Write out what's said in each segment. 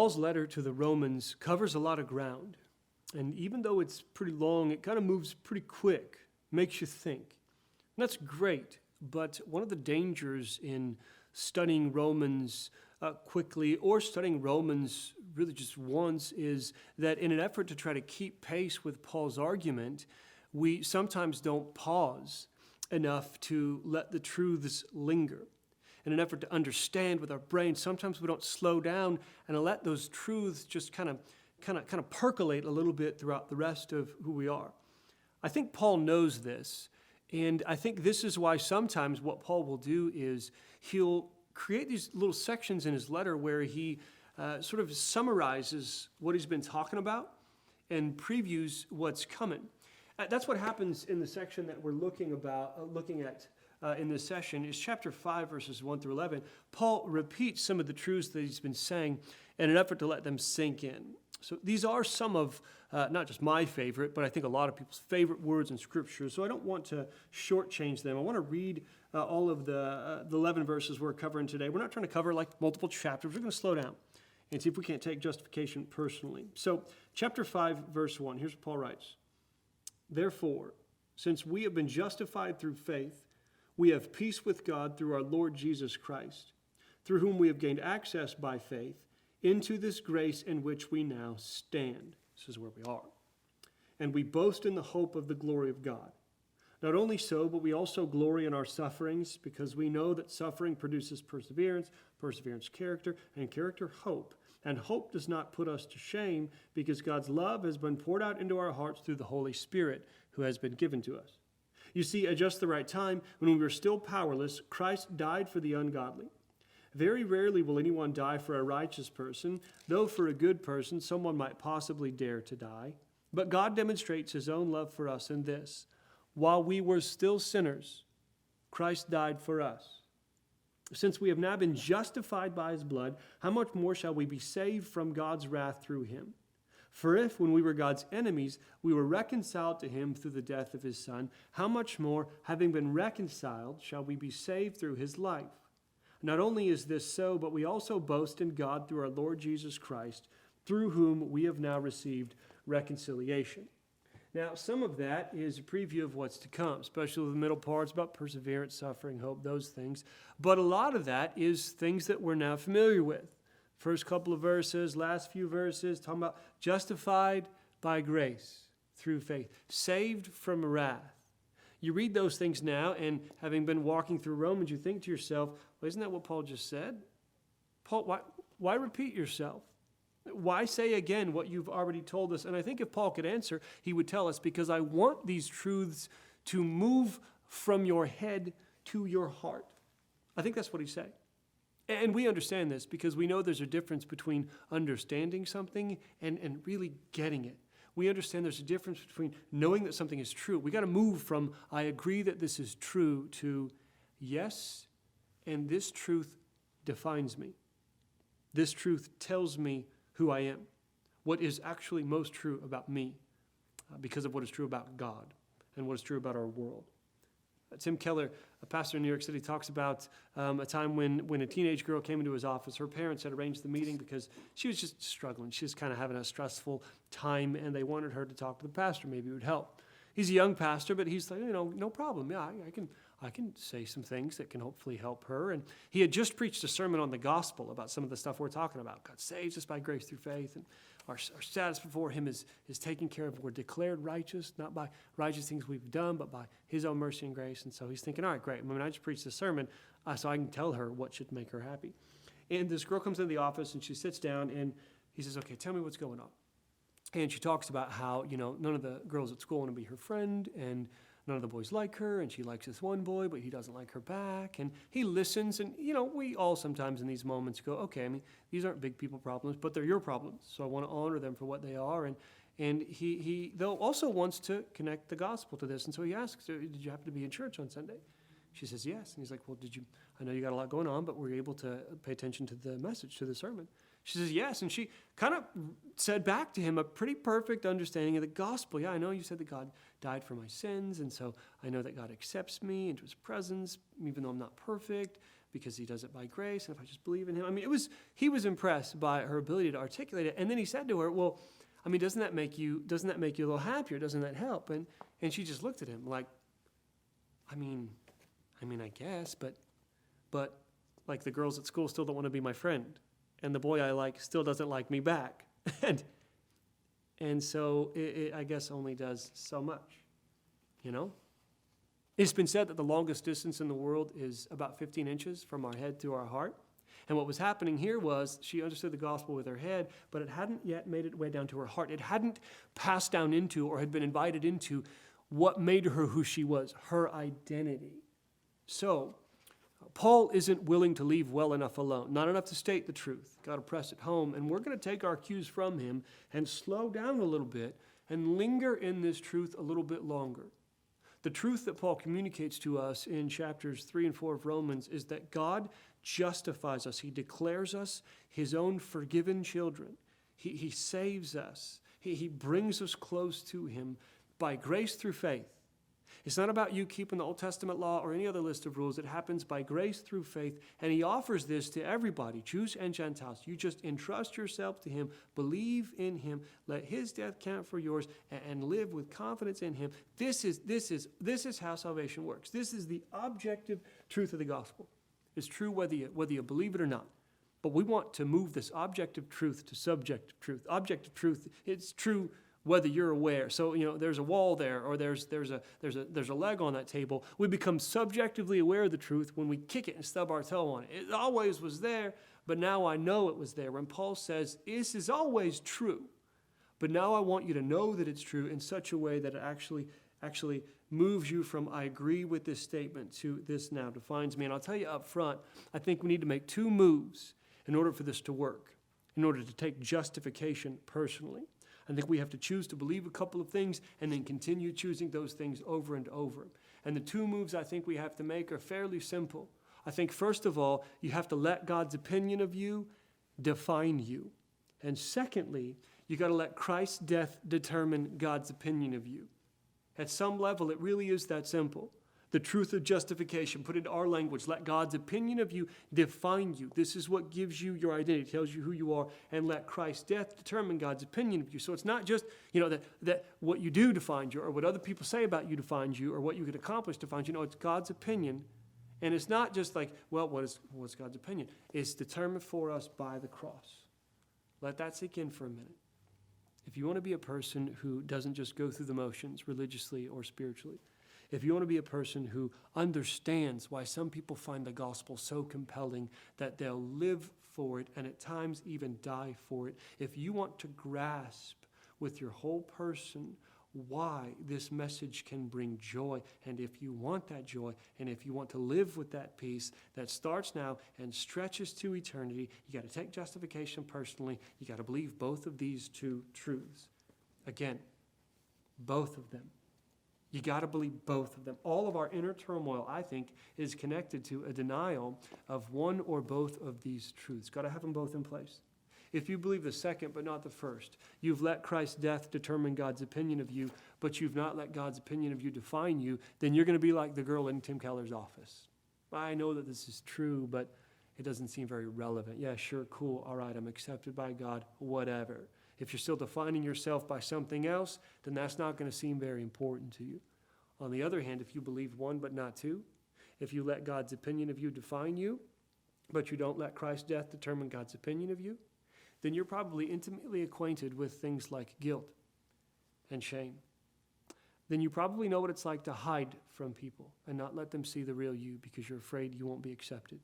Paul's letter to the Romans covers a lot of ground. And even though it's pretty long, it kind of moves pretty quick, makes you think. And that's great. But one of the dangers in studying Romans quickly or studying Romans really just once is that in an effort to try to keep pace with Paul's argument, we sometimes don't pause enough to let the truths linger. In an effort to understand with our brain, sometimes we don't slow down and let those truths just kind of percolate a little bit throughout the rest of who we are. I think Paul knows this, and I think this is why sometimes what Paul will do is he'll create these little sections in his letter where he sort of summarizes what he's been talking about and previews what's coming. That's what happens in the section that we're looking at in this session is chapter 5, verses 1 through 11. Paul repeats some of the truths that he's been saying in an effort to let them sink in. So these are some of, not just my favorite, but I think a lot of people's favorite words in Scripture. So I don't want to shortchange them. I want to read all of the 11 verses we're covering today. We're not trying to cover like multiple chapters. We're going to slow down and see if we can't take justification personally. So chapter 5, verse 1, here's what Paul writes. Therefore, since we have been justified through faith, we have peace with God through our Lord Jesus Christ, through whom we have gained access by faith into this grace in which we now stand. This is where we are. And we boast in the hope of the glory of God. Not only so, but we also glory in our sufferings, because we know that suffering produces perseverance, perseverance character, and character hope. And hope does not put us to shame, because God's love has been poured out into our hearts through the Holy Spirit who has been given to us. You see, at just the right time, when we were still powerless, Christ died for the ungodly. Very rarely will anyone die for a righteous person, though for a good person someone might possibly dare to die. But God demonstrates his own love for us in this: while we were still sinners, Christ died for us. Since we have now been justified by his blood, how much more shall we be saved from God's wrath through him? For if, when we were God's enemies, we were reconciled to him through the death of his Son, how much more, having been reconciled, shall we be saved through his life? Not only is this so, but we also boast in God through our Lord Jesus Christ, through whom we have now received reconciliation. Now, some of that is a preview of what's to come, especially the middle parts about perseverance, suffering, hope, those things. But a lot of that is things that we're now familiar with. First couple of verses, last few verses, talking about justified by grace through faith, saved from wrath. You read those things now, and having been walking through Romans, you think to yourself, well, isn't that what Paul just said? Paul, why repeat yourself? Why say again what you've already told us? And I think if Paul could answer, he would tell us, because I want these truths to move from your head to your heart. I think that's what he's saying. And we understand this because we know there's a difference between understanding something and really getting it. We understand there's a difference between knowing that something is true. We got to move from, I agree that this is true, to, yes, and this truth defines me. This truth tells me who I am, what is actually most true about me, because of what is true about God and what is true about our world. Tim Keller, a pastor in New York City, talks about a time when a teenage girl came into his office. Her parents had arranged the meeting because she was just struggling. She was kind of having a stressful time, and they wanted her to talk to the pastor. Maybe it would help. He's a young pastor, but he's like, no problem. Yeah, I can say some things that can hopefully help her. And he had just preached a sermon on the gospel about some of the stuff we're talking about. God saves us by grace through faith, and our status before him is taken care of. We're declared righteous, not by righteous things we've done, but by his own mercy and grace. And so he's thinking, all right, great. I just preached this sermon, so I can tell her what should make her happy. And this girl comes into the office, and she sits down, and he says, okay, tell me what's going on. And she talks about how, none of the girls at school want to be her friend, and none of the boys like her, and she likes this one boy, but he doesn't like her back. And he listens, and, we all sometimes in these moments go, okay, these aren't big people problems, but they're your problems, so I want to honor them for what they are. And he though also wants to connect the gospel to this, and so he asks her, did you happen to be in church on Sunday? She says, yes. And he's like, well, I know you got a lot going on, but were you able to pay attention to the message, to the sermon? She says, yes. And she kind of said back to him a pretty perfect understanding of the gospel. Yeah, I know you said that God died for my sins, and so I know that God accepts me into his presence, even though I'm not perfect. because he does it by grace, and if I just believe in him. I mean, he was impressed by her ability to articulate it. And then he said to her, well, I mean, doesn't that make you a little happier? Doesn't that help? And she just looked at him like, I mean, I guess, but like the girls at school still don't want to be my friend, and the boy I like still doesn't like me back. And so it I guess only does so much, you know? It's been said that the longest distance in the world is about 15 inches from our head to our heart. And what was happening here was she understood the gospel with her head, but it hadn't yet made its way down to her heart. It hadn't passed down into or had been invited into what made her who she was, her identity. So, Paul isn't willing to leave well enough alone, not enough to state the truth. Got to press it home, and we're going to take our cues from him and slow down a little bit and linger in this truth a little bit longer. The truth that Paul communicates to us in chapters 3 and 4 of Romans is that God justifies us. He declares us his own forgiven children. He saves us. He brings us close to him by grace through faith. It's not about you keeping the Old Testament law or any other list of rules. It happens by grace through faith, and he offers this to everybody, Jews and Gentiles. You just entrust yourself to him, believe in him, let his death count for yours, and live with confidence in him. This is how salvation works. This is the objective truth of the gospel. It's true whether you believe it or not. But we want to move this objective truth to subjective truth. Objective truth, it's true whether you're aware. So, there's a wall there, or there's a leg on that table. We become subjectively aware of the truth when we kick it and stub our toe on it. It always was there, but now I know it was there. When Paul says, this is always true, but now I want you to know that it's true in such a way that it actually moves you from I agree with this statement to this now defines me. And I'll tell you up front, I think we need to make two moves in order for this to work, in order to take justification personally. I think we have to choose to believe a couple of things and then continue choosing those things over and over. And the two moves I think we have to make are fairly simple. I think, first of all, you have to let God's opinion of you define you. And secondly, you got to let Christ's death determine God's opinion of you. At some level, it really is that simple. The truth of justification, put into our language, let God's opinion of you define you. This is what gives you your identity, tells you who you are, and let Christ's death determine God's opinion of you. So it's not just, that what you do defines you, or what other people say about you defines you, or what you could accomplish defines you. No, it's God's opinion. And it's not just like, well, what's God's opinion? It's determined for us by the cross. Let that sink in for a minute. If you want to be a person who doesn't just go through the motions religiously or spiritually, if you want to be a person who understands why some people find the gospel so compelling that they'll live for it and at times even die for it, if you want to grasp with your whole person why this message can bring joy, and if you want that joy, and if you want to live with that peace that starts now and stretches to eternity, you got to take justification personally. You got to believe both of these two truths. Again, both of them. You got to believe both of them. All of our inner turmoil, I think, is connected to a denial of one or both of these truths. Got to have them both in place. If you believe the second but not the first, you've let Christ's death determine God's opinion of you, but you've not let God's opinion of you define you, then you're going to be like the girl in Tim Keller's office. I know that this is true, but it doesn't seem very relevant. Yeah, sure, cool, all right, I'm accepted by God, whatever. If you're still defining yourself by something else, then that's not going to seem very important to you. On the other hand, if you believe one but not two, if you let God's opinion of you define you, but you don't let Christ's death determine God's opinion of you, then you're probably intimately acquainted with things like guilt and shame. Then you probably know what it's like to hide from people and not let them see the real you because you're afraid you won't be accepted.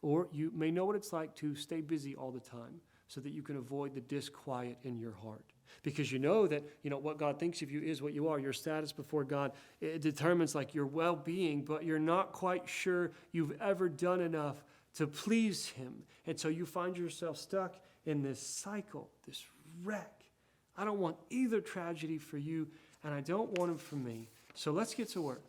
Or you may know what it's like to stay busy all the time so that you can avoid the disquiet in your heart. Because you know that, what God thinks of you is what you are. Your status before God, it determines your well-being, but you're not quite sure you've ever done enough to please him. And so you find yourself stuck in this cycle, this wreck. I don't want either tragedy for you, and I don't want them for me. So let's get to work.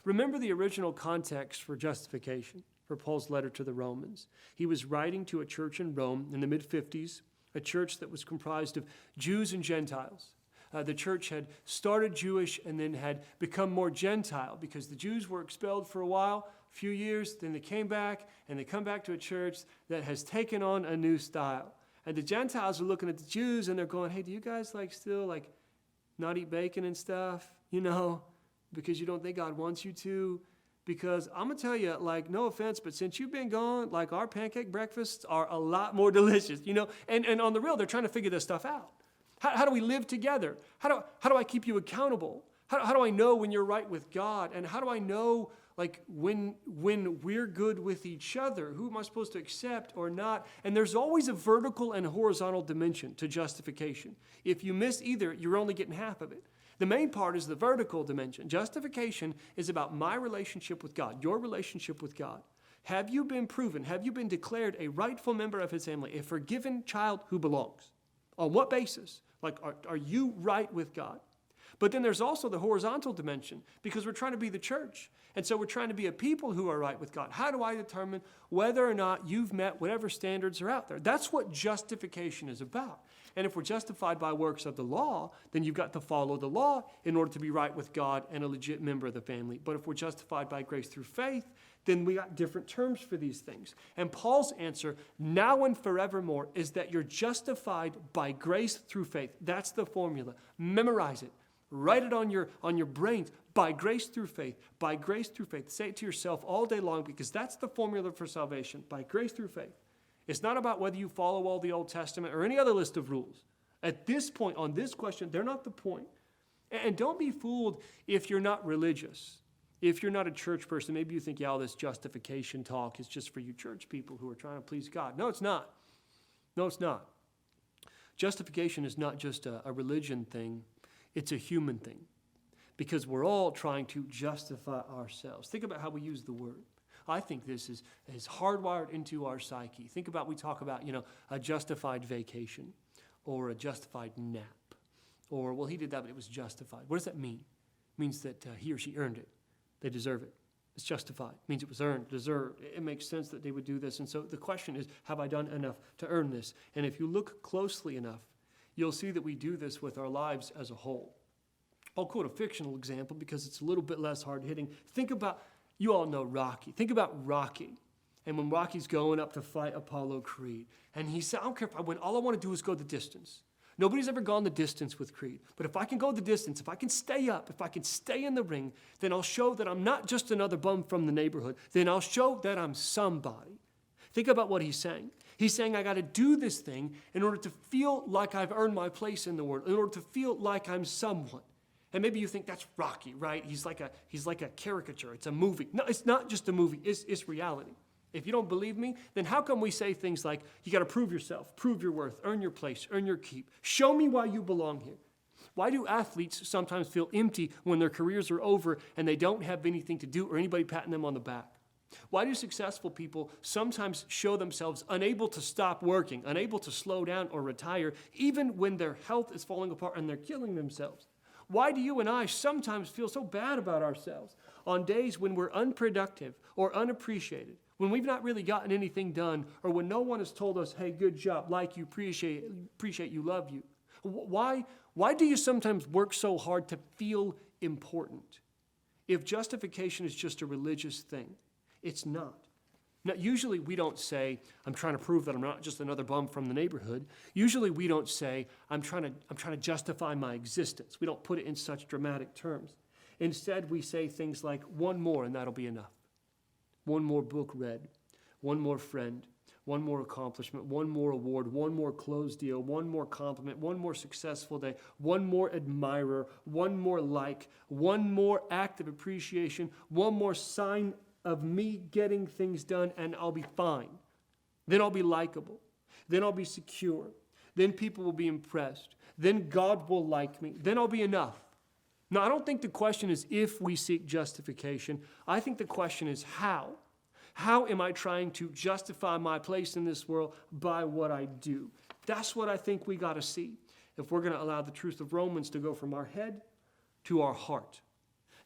Remember the original context for justification, for Paul's letter to the Romans. He was writing to a church in Rome in the mid-50s, a church that was comprised of Jews and Gentiles. The church had started Jewish and then had become more Gentile because the Jews were expelled for a while few years, then they came back, and they come back to a church that has taken on a new style. And the Gentiles are looking at the Jews, and they're going, hey, do you guys still not eat bacon and stuff, because you don't think God wants you to? Because I'm going to tell you, no offense, but since you've been gone, our pancake breakfasts are a lot more delicious, And on the real, they're trying to figure this stuff out. How do we live together? How do I keep you accountable? How do I know when you're right with God? And how do I know when we're good with each other? Who am I supposed to accept or not? And there's always a vertical and horizontal dimension to justification. If you miss either, you're only getting half of it. The main part is the vertical dimension. Justification is about my relationship with God, your relationship with God. Have you been proven? Have you been declared a rightful member of his family, a forgiven child who belongs? On what basis? Are you right with God? But then there's also the horizontal dimension, because we're trying to be the church. And so we're trying to be a people who are right with God. How do I determine whether or not you've met whatever standards are out there? That's what justification is about. And if we're justified by works of the law, then you've got to follow the law in order to be right with God and a legit member of the family. But if we're justified by grace through faith, then we got different terms for these things. And Paul's answer, now and forevermore, is that you're justified by grace through faith. That's the formula. Memorize it. Write it on your brains. By grace through faith. By grace through faith. Say it to yourself all day long, because that's the formula for salvation. By grace through faith. It's not about whether you follow all the Old Testament or any other list of rules. At this point, on this question, they're not the point. And don't be fooled if you're not religious. If you're not a church person, maybe you think, all this justification talk is just for you church people who are trying to please God. No, it's not. No, it's not. Justification is not just a religion thing. It's a human thing, because we're all trying to justify ourselves. Think about how we use the word. I think this is hardwired into our psyche. Think about, we talk about, a justified vacation or a justified nap. Or, well, he did that, but it was justified. What does that mean? It means that he or she earned it. They deserve it. It's justified. It means it was earned, deserved. It makes sense that they would do this. And so the question is, have I done enough to earn this? And if you look closely enough, you'll see that we do this with our lives as a whole. I'll quote a fictional example because it's a little bit less hard-hitting. Think about, you all know Rocky. Think about Rocky. And when Rocky's going up to fight Apollo Creed, and he said, I don't care if I win, all I want to do is go the distance. Nobody's ever gone the distance with Creed. But if I can go the distance, if I can stay up, if I can stay in the ring, then I'll show that I'm not just another bum from the neighborhood. Then I'll show that I'm somebody. Think about what he's saying. He's saying I got to do this thing in order to feel like I've earned my place in the world, in order to feel like I'm someone. And maybe you think that's Rocky, right? He's like a caricature. It's a movie. No, it's not just a movie. It's reality. If you don't believe me, then how come we say things like, you got to prove yourself, prove your worth, earn your place, earn your keep. Show me why you belong here. Why do athletes sometimes feel empty when their careers are over and they don't have anything to do or anybody patting them on the back? Why do successful people sometimes show themselves unable to stop working, unable to slow down or retire, even when their health is falling apart and they're killing themselves? Why do you and I sometimes feel so bad about ourselves on days when we're unproductive or unappreciated, when we've not really gotten anything done, or when no one has told us, hey, good job, like you, appreciate you, love you? Why do you sometimes work so hard to feel important? If justification is just a religious thing, it's not. Now, usually we don't say, I'm trying to prove that I'm not just another bum from the neighborhood. Usually we don't say, I'm trying to justify my existence. We don't put it in such dramatic terms. Instead, we say things like, one more and that'll be enough. One more book read, one more friend, one more accomplishment, one more award, one more closed deal, one more compliment, one more successful day, one more admirer, one more like, one more act of appreciation, one more sign of me getting things done, and I'll be fine. Then I'll be likable. Then I'll be secure. Then people will be impressed. Then God will like me. Then I'll be enough. Now, I don't think the question is if we seek justification. I think the question is how. How am I trying to justify my place in this world by what I do? That's what I think we got to see if we're going to allow the truth of Romans to go from our head to our heart.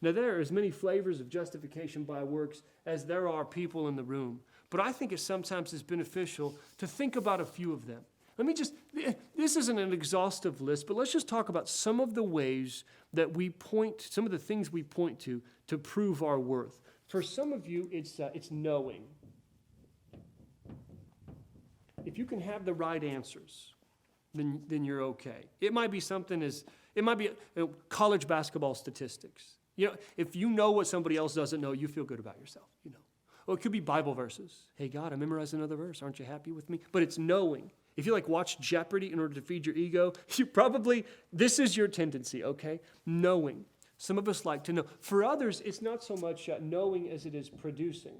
Now, there are as many flavors of justification by works as there are people in the room. But I think it sometimes is beneficial to think about a few of them. This isn't an exhaustive list, but let's just talk about some of the ways that we point, some of the things we point to prove our worth, For some of you, it's knowing. If you can have the right answers, then you're okay. It might be college basketball statistics. If you know what somebody else doesn't know, you feel good about yourself, Or it could be Bible verses. Hey, God, I memorized another verse. Aren't you happy with me? But it's knowing. If you watch Jeopardy in order to feed your ego, this is your tendency, okay? Knowing. Some of us like to know. For others, it's not so much knowing as it is producing.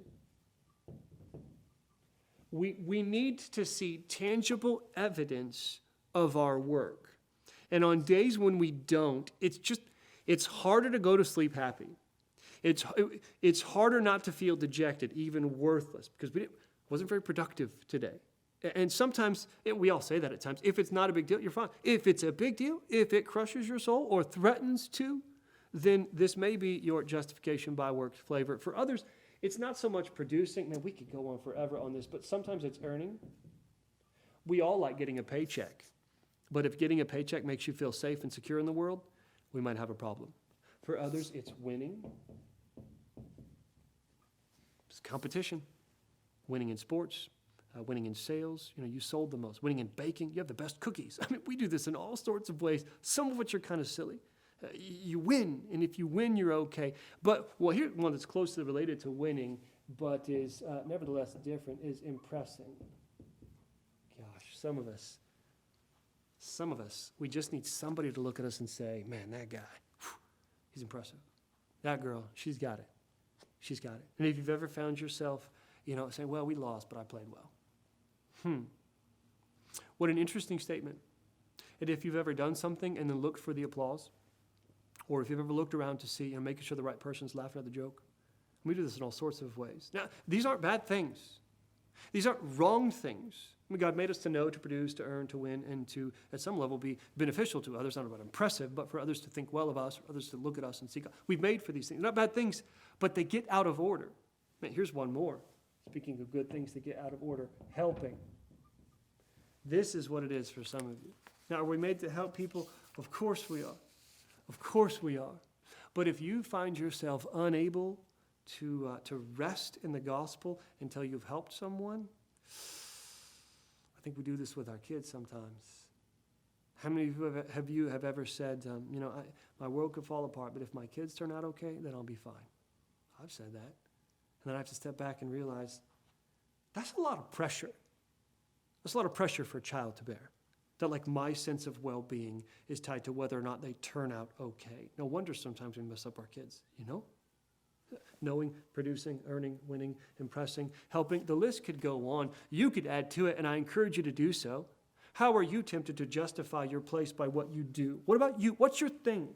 We need to see tangible evidence of our work. And on days when we don't, it's harder to go to sleep happy. It's harder not to feel dejected, even worthless, because we wasn't very productive today. And sometimes, we all say that at times, if it's not a big deal, you're fine. If it's a big deal, if it crushes your soul or threatens to, then this may be your justification by works flavor. For others, it's not so much producing. Man, we could go on forever on this, but sometimes it's earning. We all like getting a paycheck. But if getting a paycheck makes you feel safe and secure in the world, we might have a problem. For others, it's winning. It's competition. Winning in sports, winning in sales. You sold the most. Winning in baking. You have the best cookies. We do this in all sorts of ways, some of which are kind of silly. You win, and if you win, you're okay. But, here's one that's closely related to winning, but is nevertheless different, is impressing. Gosh, some of us, we just need somebody to look at us and say, man, that guy, he's impressive. That girl, she's got it. She's got it. And if you've ever found yourself, saying, well, we lost, but I played well. What an interesting statement. And if you've ever done something and then looked for the applause, or if you've ever looked around to see, making sure the right person's laughing at the joke. We do this in all sorts of ways. Now, these aren't bad things. These aren't wrong things. God made us to know, to produce, to earn, to win, and to, at some level, be beneficial to others. Not about impressive, but for others to think well of us, for others to look at us and see God. We've made for these things. They're not bad things, but they get out of order. Man, here's one more. Speaking of good things that get out of order, helping. This is what it is for some of you. Now, are we made to help people? Of course we are. Of course we are. But if you find yourself unable to rest in the gospel until you've helped someone, I think we do this with our kids sometimes. How many of you have ever said, my world could fall apart, but if my kids turn out okay, then I'll be fine. I've said that. And then I have to step back and realize that's a lot of pressure. That's a lot of pressure for a child to bear. That my sense of well-being is tied to whether or not they turn out okay. No wonder sometimes we mess up our kids, Knowing, producing, earning, winning, impressing, helping. The list could go on. You could add to it, and I encourage you to do so. How are you tempted to justify your place by what you do? What about you? What's your thing?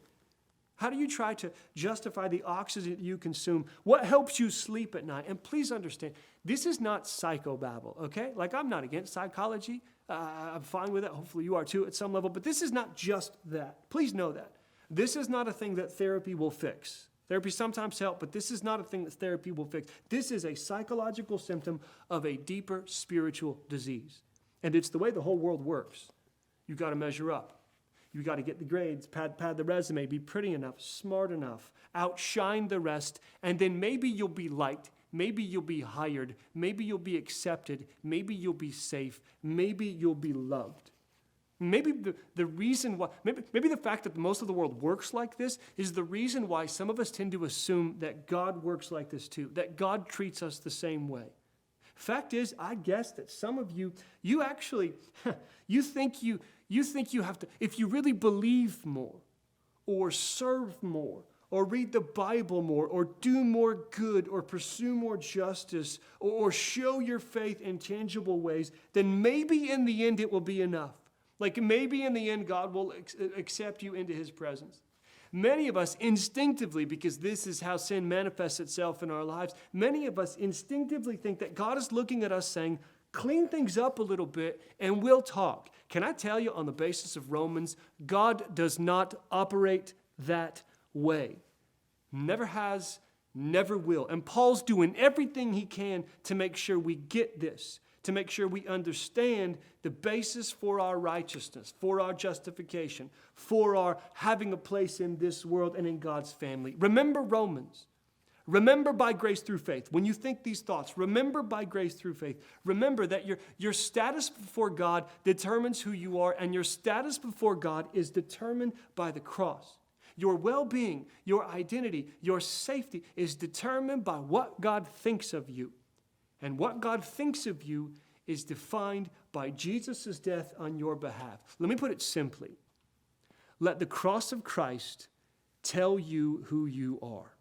How do you try to justify the oxygen you consume? What helps you sleep at night? And please understand, this is not psychobabble, okay? I'm not against psychology. I'm fine with it. Hopefully you are too at some level. But this is not just that. Please know that. This is not a thing that therapy will fix. Therapy sometimes helps, but this is not a thing that therapy will fix. This is a psychological symptom of a deeper spiritual disease. And it's the way the whole world works. You've got to measure up. You've got to get the grades, pad the resume, be pretty enough, smart enough, outshine the rest, and then maybe you'll be liked. Maybe you'll be hired. Maybe you'll be accepted. Maybe you'll be safe. Maybe you'll be loved. Maybe the reason why, maybe the fact that most of the world works like this is the reason why some of us tend to assume that God works like this too, that God treats us the same way. Fact is, I guess that some of you actually, you think you have to, if you really believe more, or serve more, or read the Bible more, or do more good, or pursue more justice, or show your faith in tangible ways, then maybe in the end it will be enough. Maybe in the end God will accept you into his presence. Many of us instinctively, because this is how sin manifests itself in our lives, many of us instinctively think that God is looking at us saying, clean things up a little bit and we'll talk. Can I tell you on the basis of Romans, God does not operate that way. Never has, never will. And Paul's doing everything he can to make sure we get this, to make sure we understand the basis for our righteousness, for our justification, for our having a place in this world and in God's family. Remember Romans. Remember by grace through faith. When you think these thoughts, remember by grace through faith. Remember that your status before God determines who you are, and your status before God is determined by the cross. Your well-being, your identity, your safety is determined by what God thinks of you. And what God thinks of you is defined by Jesus' death on your behalf. Let me put it simply. Let the cross of Christ tell you who you are.